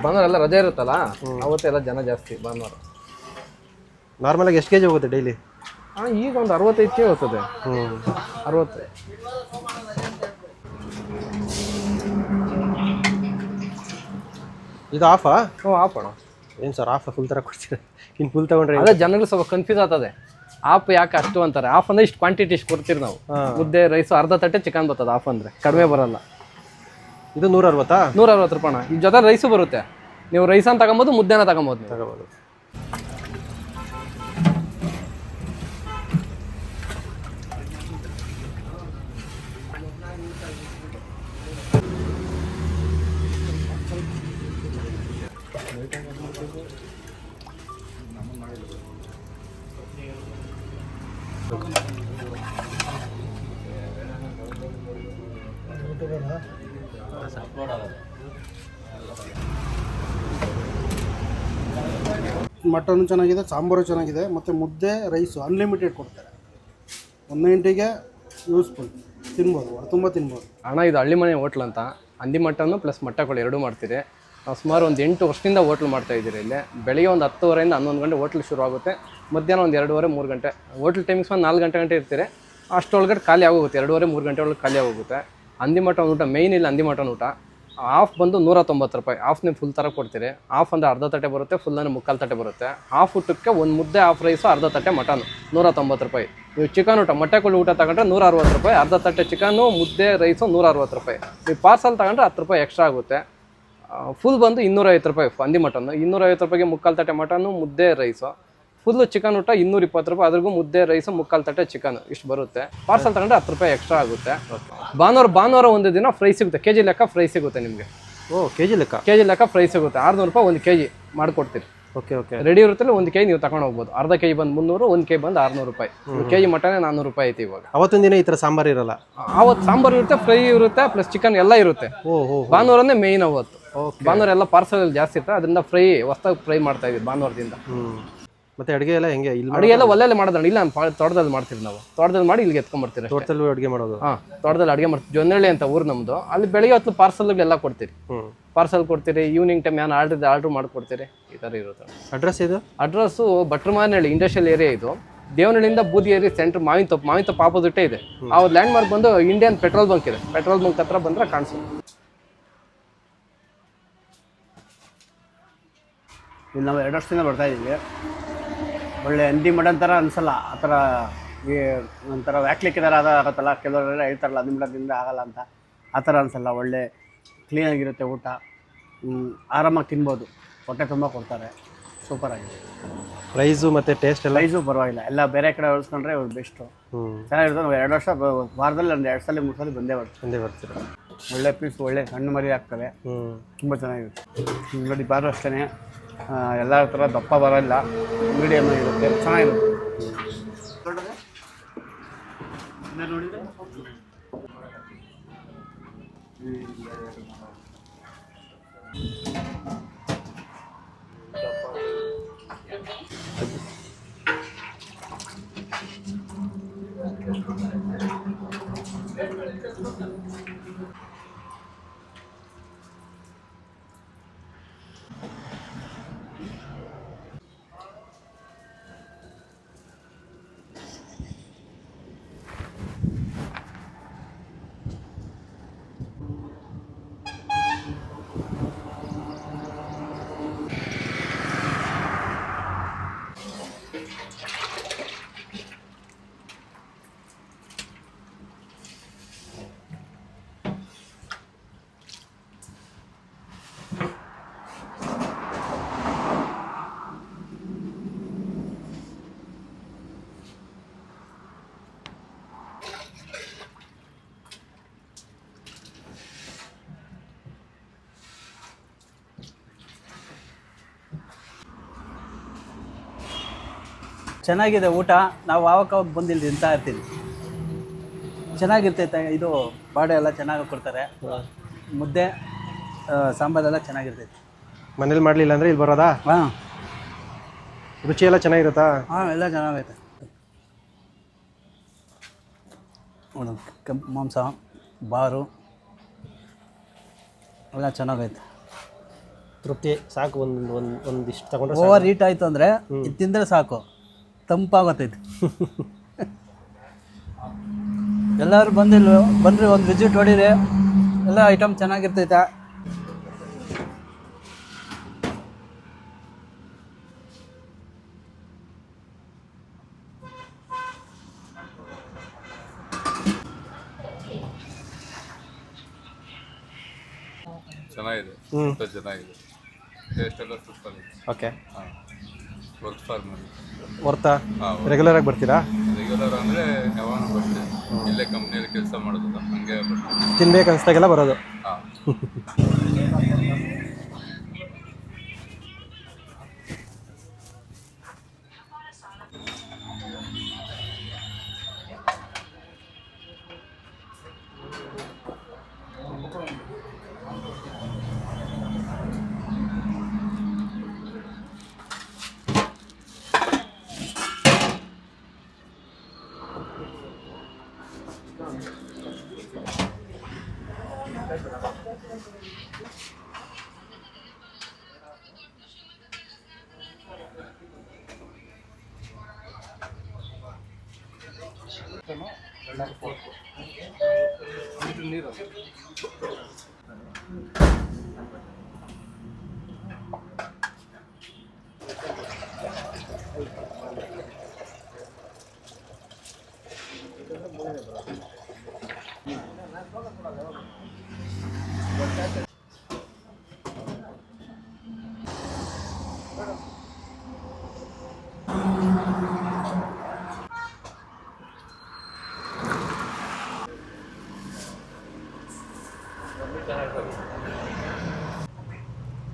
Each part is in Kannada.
ಭಾನುವಾರ ಎಲ್ಲ ರಜೆ ಇರುತ್ತಲ್ಲ ಅವತ್ತೆಲ್ಲ ಜನ ಜಾಸ್ತಿ ಭಾನುವಾರ. ನಾರ್ಮಲಾಗಿ ಎಷ್ಟು ಕೆಜಿ ಹೋಗುತ್ತೆ ಡೈಲಿ? ಈಗ ಒಂದು 65 ಕೆ ಹೋಗ್ತದೆ. 60. ಇದು ಆಫಾ? ಆಫ್ ಅಣ್ಣ. ಏನು ಸರ್ ಆಫ್ ಫುಲ್ ಥರ ಕೊಡ್ತೀರಾ? ಇನ್ನು ಫುಲ್ ತೊಗೊಂಡ್ರೆ ಅದೇ ಜನಗಳು ಸ್ವಲ್ಪ ಕನ್ಫ್ಯೂಸ್ ಆಗ್ತದೆ. ಆಫ್ ಯಾಕೆ ಅಷ್ಟು ಅಂತಾರೆ. ಆಫ್ ಅಂದರೆ ಇಷ್ಟು ಕ್ವಾಂಟಿಟಿ ಇಷ್ಟು ಕೊಡ್ತೀರಿ ನಾವು. ಮುದ್ದೆ ರೈಸು ಅರ್ಧ ತಟ್ಟೆ ಚಿಕನ್ ಬರ್ತದೆ ಆಫ್ ಅಂದರೆ, ಕಡಿಮೆ ಬರಲ್ಲ. ಇದು 160? 160 ರೂಪಾಯಿ ಅಣ್ಣ. ಈ ಜೊತೆ ರೈಸು ಬರುತ್ತೆ. ನೀವು ರೈಸನ್ನು ತಗೊಬೋದು, ಮುದ್ದೆನ ತಗೊಬೋದು. ಮಟನ್ ಚೆನ್ನಾಗಿದೆ, ಸಾಂಬಾರು ಚೆನ್ನಾಗಿದೆ, ಮತ್ತು ಮುದ್ದೆ ರೈಸು ಅನ್ಲಿಮಿಟೆಡ್ ಕೊಡ್ತಾರೆ. 190ಗೆ ಯೂಸ್ಫುಲ್, ತಿನ್ಬೋದು, ತುಂಬ ತಿನ್ಬೋದು. ಅಣ್ಣ ಇದು ಹಳ್ಳಿ ಮನೆ ಹೋಟ್ಲ್ ಅಂತ. ಹಂದಿ ಮಟನ್ನು ಪ್ಲಸ್ ಮೊಟ್ಟೆಗಳು ಎರಡೂ ಮಾಡ್ತೀರಿ. ನಾವು ಸುಮಾರು ಒಂದು 8 ವರ್ಷದಿಂದ ಹೋಟ್ಲ್ ಮಾಡ್ತಾಯಿದ್ದೀರಿ. ಇಲ್ಲಿ ಬೆಳಿಗ್ಗೆ ಒಂದು 10:30ಯಿಂದ 11 ಗಂಟೆ ಹೋಟ್ಲ್ ಶುರು ಆಗುತ್ತೆ. ಮಧ್ಯಾಹ್ನ ಒಂದು 2:30, 3 ಗಂಟೆ. ಹೋಟ್ಲ್ ಟೈಮಿಂಗ್ಸ್ ಒಂದು 4 ಗಂಟೆ ಇರ್ತೀರಿ. ಅಷ್ಟೊಳಗಡೆ ಖಾಲಿ ಆಗೋಗುತ್ತೆ. 2:30, 3 ಗಂಟೆ ಒಳಗೆ ಖಾಲಿ ಆಗೋಗುತ್ತೆ. ಹಂದಿ ಮಟನ್ ಊಟ ಮೇಯ್ನ್ ಇಲ್ಲ. ಹಂದಿ ಮಟನ್ ಊಟ ಹಾಫ್ ಬಂದು 190 ರೂಪಾಯಿ. ಹಾಫ್ ನೀವು ಫುಲ್ ಥರ ಕೊಡ್ತೀರಿ. ಹಾಫ್ ಅಂದರೆ ಅರ್ಧ ತಟ್ಟೆ ಬರುತ್ತೆ, ಫುಲ್ ಅಂದರೆ ಮುಕ್ಕಾಲು ತಟ್ಟೆ ಬರುತ್ತೆ. ಹಾಫ್ ಊಟಕ್ಕೆ ಒಂದು ಮುದ್ದೆ, ಹಾಫ್ ರೈಸು, ಅರ್ಧ ತಟ್ಟೆ ಮಟನ್ 190 ರೂಪಾಯಿ. ನೀವು ಚಿಕನ್ ಊಟ ಮೊಟ್ಟೆಗಳು ಊಟ ತಗೊಂಡ್ರೆ 160 ರೂಪಾಯಿ. ಅರ್ಧ ತಟ್ಟೆ ಚಿಕನ್ನು, ಮುದ್ದೆ ರೈಸು 160 ರೂಪಾಯಿ. ನೀವು ಪಾರ್ಸಲ್ ತಗೊಂಡ್ರೆ 10 ರೂಪಾಯಿ ಎಕ್ಸ್ಟ್ರಾ ಆಗುತ್ತೆ. ಫುಲ್ ಬಂದು 250 ರೂಪಾಯಿ ಹಂದಿ ಮಟನ್ನು. 250 ರೂಪಾಯಿಗೆ ಮುಕ್ಕಾಲು ತಟ್ಟೆ ಮಟನ್ನು, ಮುದ್ದೆ ರೈಸು. ಫುಲ್ಲು ಚಿಕನ್ ಊಟ 220 ರೂಪಾಯಿ. ಅದ್ರಿಗೂ ಮುದ್ದೆ ರೈಸು, ಮುಕ್ಕಾಲು ತಟ್ಟೆ ಚಿಕನ್ ಇಷ್ಟು ಬರುತ್ತೆ. ಪಾರ್ಸಲ್ ತಗೊಂಡ್ರೆ 10 ರೂಪಾಯಿ ಎಕ್ಸ್ಟ್ರಾ ಆಗುತ್ತೆ. ಭಾನುವಾರ ಒಂದು ದಿನ ಫ್ರೈ ಸಿಗುತ್ತೆ. ಕೆಜಿ ಲೆಕ್ಕ ಫ್ರೈ ಸಿಗುತ್ತೆ ನಿಮಗೆ. ಕೆಜಿ ಲೆಕ್ಕ ಫ್ರೈ ಸಿಗುತ್ತೆ. 600 ರೂಪಾಯಿ 1 ಕೆಜಿ ಮಾಡಿಕೊಡ್ತೀರಿ. ಓಕೆ ರೆಡಿ ಇರುತ್ತಲ್ಲ. 1 ಕೆಜಿ ನೀವು ತಗೊಂಡು ಹೋಗ್ಬೋದು. ಅರ್ಧ ಕೆಜಿ ಬಂದು 300, 1 ಕೆಜಿ ಬಂದು 600 ರೂಪಾಯಿ. ಕೆಜಿ ಮಟನ್ 400 ರೂಪಾಯಿ ಐತಿ ಇವಾಗ. ಅವತ್ತೊಂದು ದಿನ ಈ ಥರ ಸಾಂಬಾರು ಇರಲ್ಲ? ಅವತ್ತು ಸಾಂಬಾರು ಇರುತ್ತೆ, ಫ್ರೈ ಇರುತ್ತೆ, ಪ್ಲಸ್ ಚಿಕನ್ ಎಲ್ಲ ಇರುತ್ತೆ. ಭಾನುವಾರನೇ ಮೇಯ್ನ್ ಅವತ್ತು. ಭಾನುವಾರ ಎಲ್ಲ ಪಾರ್ಸಲ್ ಜಾಸ್ತಿ ಇರ್ತದೆ, ಅದರಿಂದ ಹೊಸದಾಗಿ ಫ್ರೈ ಮಾಡ್ತಾ ಇದೀವಿ ಭಾನುವಾರದಿಂದ. ಮತ್ತೆ ಅಡುಗೆ ಎಲ್ಲ ಹೆಂಗೆ? ಅಡುಗೆ ಎಲ್ಲ ಒಳ್ಳೆ ಮಾಡೋದು ಇಲ್ಲ. ತೋಟದಲ್ಲಿ ಮಾಡ್ತೀವಿ ನಾವು. ತೋಟದಲ್ಲಿ ಮಾಡಿ ಇಲ್ಲಿಗೆ ಎತ್ಕೊಂಡ್ಬರ್ತೀವಿ. ತೋಟದಲ್ಲಿ ಅಡುಗೆ ಮಾಡೋದು? ತೋಟದಲ್ಲಿ ಅಡುಗೆ ಮಾಡ್ತೀವಿ. ಜೊನ್ನಳ್ಳಿ ಅಂತ ಊರು ನಮ್ಮದು. ಅಲ್ಲಿ ಬೆಳಿಗ್ಗೆ ಹೊತ್ತು ಪಾರ್ಸಲ್ಗಳೆಲ್ಲ ಕೊಡ್ತೀರಿ. ಪಾರ್ಸಲ್ ಕೊಡ್ತೀರಿ. ಈವ್ನಿಂಗ್ ಟೈಮ್ ಏನು ಆರ್ಡ್ರ್ ಮಾಡಿಕೊಡ್ತೀರಿ. ಈ ಥರ ಇರುತ್ತೆ. ಅಡ್ರೆಸ್ ಇದು? Address Bhatramanahalli industrial area. ಇದು ದೇವನಹಳ್ಳಿಯಿಂದ ಬೂದಿಗೇರಿ ಸೆಂಟ್ರ್, ಮಾವಿನ ಆಪೋಸಿಟೇ ಇದೆ. ಆ ಲ್ಯಾಂಡ್ ಮಾರ್ಕ್ ಬಂದು ಇಂಡಿಯನ್ ಪೆಟ್ರೋಲ್ ಬಂಕ್ ಇದೆ. ಪೆಟ್ರೋಲ್ ಬಂಕ್ ಹತ್ರ ಬಂದರೆ ಕಾಣಿಸುತ್ತೆ. ಇಲ್ಲಿ ನಾವು 2 ವರ್ಷದಿಂದ ಬರ್ತಾ ಇದ್ದೀವಿ. ಒಳ್ಳೆ ಹಂದಿ ಮಟನ್ ಥರ ಅನಿಸಲ್ಲ. ಆ ಥರ ಈ ಒಂಥರ ವ್ಯಾಕ್ಲಿಕ್ಕೆ ಥರ ಆಗುತ್ತಲ್ಲ. ಕೆಲವರೆಲ್ಲ ಹೇಳ್ತಾರಲ್ಲ ಹಂದಿ ಮಟನ್ದಿಂದ ಆಗಲ್ಲ ಅಂತ. ಆ ಥರ ಅನಿಸಲ್ಲ. ಒಳ್ಳೆ ಕ್ಲೀನಾಗಿರುತ್ತೆ ಊಟ. ಆರಾಮಾಗಿ ತಿನ್ಬೋದು. ಹೊಟ್ಟೆ ತುಂಬ ಕೊಡ್ತಾರೆ. ಸೂಪರಾಗಿದೆ. ಪ್ರೈಸು ಮತ್ತು ಟೇಸ್ಟ್ ಎಲ್ಲ? ಪ್ರೈಸು ಪರವಾಗಿಲ್ಲ. ಎಲ್ಲ ಬೇರೆ ಕಡೆ ಹೋಲಿಸ್ಕೊಂಡ್ರೆ ಇವ್ರು ಬೆಸ್ಟು. ಚೆನ್ನಾಗಿರುತ್ತೆ. ನಾವು 2 ವರ್ಷ ವಾರದಲ್ಲಿ ಒಂದು 2 ಸಲ 3 ಸಲ ಬಂದೇ ಬರ್ತೀರ. ಒಳ್ಳೆ ಪೀಸ್, ಒಳ್ಳೆ ಸಣ್ಣ ಮರಿ ಆಗ್ತವೆ. ತುಂಬ ಚೆನ್ನಾಗಿರುತ್ತೆ. ನೋಡಿ ಬಾರು ಅಷ್ಟೇ. ಎಲ್ಲ ಥರ ದಪ್ಪ ಬರೋಲ್ಲ, ಮೀಡಿಯಮ್ ಇರುತ್ತೆ, ಚೆನ್ನಾಗಿರುತ್ತೆ. ನೋಡಿದರೆ ಚೆನ್ನಾಗಿದೆ ಊಟ. ನಾವು ಆವಾಗ ಬಂದಿಲ್ಲಿ ತಿಂತಾ ಇರ್ತೀವಿ. ಚೆನ್ನಾಗಿರ್ತೈತೆ. ಇದು ಬಾಡೆ ಎಲ್ಲ ಚೆನ್ನಾಗಿ ಕೊಡ್ತಾರೆ. ಮುದ್ದೆ ಸಾಂಬಾರೆಲ್ಲ ಚೆನ್ನಾಗಿರ್ತೈತೆ. ಮನೇಲಿ ಮಾಡಲಿಲ್ಲ ಅಂದರೆ ಇಲ್ಲಿ ಬರೋದಾ? ರುಚಿ ಎಲ್ಲ ಚೆನ್ನಾಗಿರುತ್ತಾ? ಎಲ್ಲ ಚೆನ್ನಾಗೈತೆ. ಕೆಂಪು ಮಾಂಸ, ಬಾರು ಎಲ್ಲ ಚೆನ್ನಾಗೈತೆ. ತೃಪ್ತಿ ಸಾಕು. ಒಂದಿಷ್ಟು ತಗೊಂಡ್ರೆ ಓವರ್ ಹೀಟ್ ಆಯಿತು ಅಂದರೆ ಇದು ತಿಂದರೆ ಸಾಕು, ತಂಪಾಗತ್ತೈತೆ. ಎಲ್ಲರೂ ಬನ್ನಿರಿ, ಒಂದು ವಿಸಿಟ್ ಹೊಡೀರಿ, ಎಲ್ಲ ಐಟಮ್ ಚೆನ್ನಾಗಿರ್ತೈತೆ. ಚೆನ್ನಾಗಿದೆ, ಊಟ ಚೆನ್ನಾಗಿದೆ, ಟೇಸ್ಟ್ ಎಲ್ಲ ಸೂಪರ್ ಇದೆ. ಓಕೆ. ಹಾಂ, ವರ್ಕ್ ಫಾರ್ ಮನಿ. ವರ್ತಾ ರೆಗ್ಯುಲರಾಗಿ ಬರ್ತೀರಾ? ರೆಗ್ಯುಲರ್ ಅಂದರೆ ಯಾವಾಗ ಬರ್ತೀವಿ, ಇಲ್ಲೇ ಕಂಪ್ನಿಯಲ್ಲಿ ಕೆಲಸ ಮಾಡೋದಲ್ಲ, ಹಂಗೆ ಬರ್ತೀವಿ. ತಿನ್ಬೇಕು ಅನಿಸ್ದಾಗೆಲ್ಲ ಬರೋದು. ಹಾಂ.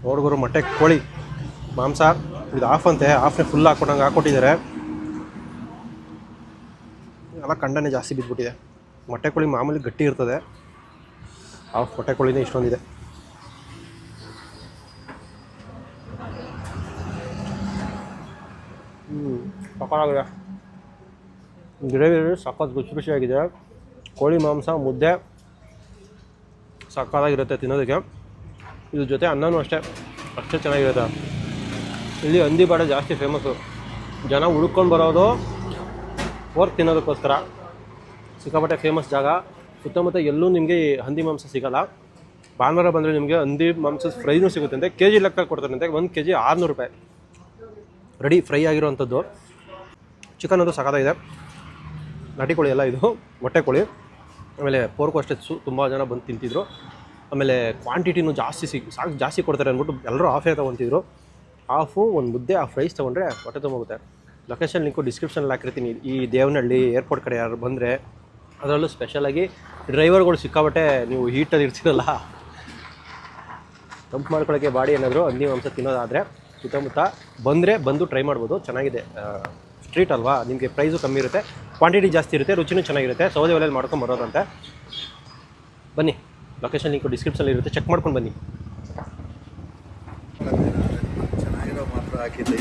ನೋಡ್ಗುರು ಮೊಟ್ಟೆ ಕೋಳಿ ಮಾಂಸ ಇದು ಆಫ್ ಅಂತೆ, ಆಫ್ನೇ ಫುಲ್ ಹಾಕ್ಕೊಟ್ಟಂಗೆ ಹಾಕ್ಕೊಟ್ಟಿದ್ದಾರೆ. ಎಲ್ಲ ಕಂಡನೇ ಜಾಸ್ತಿ ಬಿದ್ದುಬಿಟ್ಟಿದೆ. ಮೊಟ್ಟೆ ಕೋಳಿ ಮಾಮೂಲಿ ಗಟ್ಟಿ ಇರ್ತದೆ, ಆಫ್ ಮೊಟ್ಟೆ ಕೋಳಿನೇ ಇಷ್ಟೊಂದಿದೆ. ಸಕ್ಕತ್ತಾಗಿದೆ, ಗ್ರೇವಿ ಸಖತ್ ರುಚಿ ರುಚಿಯಾಗಿದೆ. ಕೋಳಿ ಮಾಂಸ ಮುದ್ದೆ ಸಕ್ಕತ್ತಾಗಿರುತ್ತೆ ತಿನ್ನೋದಕ್ಕೆ. ಇದ್ರ ಜೊತೆ ಅನ್ನನೂ ಅಷ್ಟೇ ಚೆನ್ನಾಗಿರುತ್ತೆ. ಇಲ್ಲಿ ಹಂದಿ ಬಾಡೆ ಜಾಸ್ತಿ ಫೇಮಸ್ಸು, ಜನ ಹುಡ್ಕೊಂಡು ಬರೋದು ವರ್ಕ್ ತಿನ್ನೋದಕ್ಕೋಸ್ಕರ. ಸಿಕ್ಕಾಪಟ್ಟೆ ಫೇಮಸ್ ಜಾಗ. ಸುತ್ತಮುತ್ತ ಎಲ್ಲೂ ನಿಮಗೆ ಹಂದಿ ಮಾಂಸ ಸಿಗೋಲ್ಲ. ಭಾನುವಾರ ಬಂದರೆ ನಿಮಗೆ ಹಂದಿ ಮಾಂಸದ ಫ್ರೈನೂ ಸಿಗುತ್ತಂತೆ, ಕೆ ಜಿ ಲೆಕ್ಕ ಕೊಡ್ತಾರಂತೆ. 1 kg 600 ರೂಪಾಯಿ ರೆಡಿ ಫ್ರೈ ಆಗಿರೋವಂಥದ್ದು. ಚಿಕನ್ ಅದು ಸಖತ್ತಾಗಿದೆ. ನಾಟಿ ಕೋಳಿ ಎಲ್ಲ ಇದು, ಮೊಟ್ಟೆ ಕೋಳಿ. ಆಮೇಲೆ ಪೋರ್ಕು ಅಷ್ಟೇ ತುಂಬ ಜನ ಬಂದು ತಿಂತಿದ್ರು. ಆಮೇಲೆ ಕ್ವಾಂಟಿಟಿನೂ ಜಾಸ್ತಿ ಕೊಡ್ತಾರೆ ಅಂದ್ಬಿಟ್ಟು ಎಲ್ಲರೂ ಆಫೇ ತೊಗೊತಿದ್ರು. ಆಫು ಒಂದು ಮುದ್ದೆ, ಆ ಫ್ರೈಸ್ ತೊಗೊಂಡ್ರೆ ಹೊಟ್ಟೆ ತುಂಬೋಗುತ್ತೆ. ಲೊಕೇಶನ್ ಲಿಂಕು ಡಿಸ್ಕ್ರಿಪ್ಷನಲ್ಲಿ ಹಾಕಿರ್ತೀನಿ. ಈ ದೇವನಹಳ್ಳಿ ಏರ್ಪೋರ್ಟ್ ಕಡೆ ಯಾರು ಬಂದರೆ, ಅದರಲ್ಲೂ ಸ್ಪೆಷಲಾಗಿ ಡ್ರೈವರ್ಗಳು ಸಿಕ್ಕಾಬಟ್ಟೆ ನೀವು ಹೀಟಲ್ಲಿ ಇರ್ತೀರಲ್ಲ, ತಂಪು ಮಾಡ್ಕೊಳ್ಳೋಕ್ಕೆ ಬಾಡಿ ಏನಾದರೂ ಹಂದಿ ಮಾಂಸ ತಿನ್ನೋದಾದರೆ ಸುತ್ತಮುತ್ತ ಬಂದು ಟ್ರೈ ಮಾಡ್ಬೋದು. ಚೆನ್ನಾಗಿದೆ, ಸ್ಟ್ರೀಟ್ ಅಲ್ವಾ, ನಿಮಗೆ ಪ್ರೈಸು ಕಮ್ಮಿ ಇರುತ್ತೆ, ಕ್ವಾಂಟಿಟಿ ಜಾಸ್ತಿ ಇರುತ್ತೆ, ರುಚಿನೂ ಚೆನ್ನಾಗಿರುತ್ತೆ. ಸೌದೆ ಒಲೆಯಲ್ಲಿ ಮಾಡ್ಕೊಂಡು ಬರೋದಂತೆ. ಬನ್ನಿ, ಲೊಕೇಶನ್ ಲಿಂಕು ಡಿಸ್ಕ್ರಿಪ್ಷನಲ್ಲಿ ಇರುತ್ತೆ, ಚೆಕ್ ಮಾಡ್ಕೊಂಡು ಬನ್ನಿ. ಚೆನ್ನಾಗಿರೋ ಮಾತ್ರ ಹಾಕಿದ್ದೆ.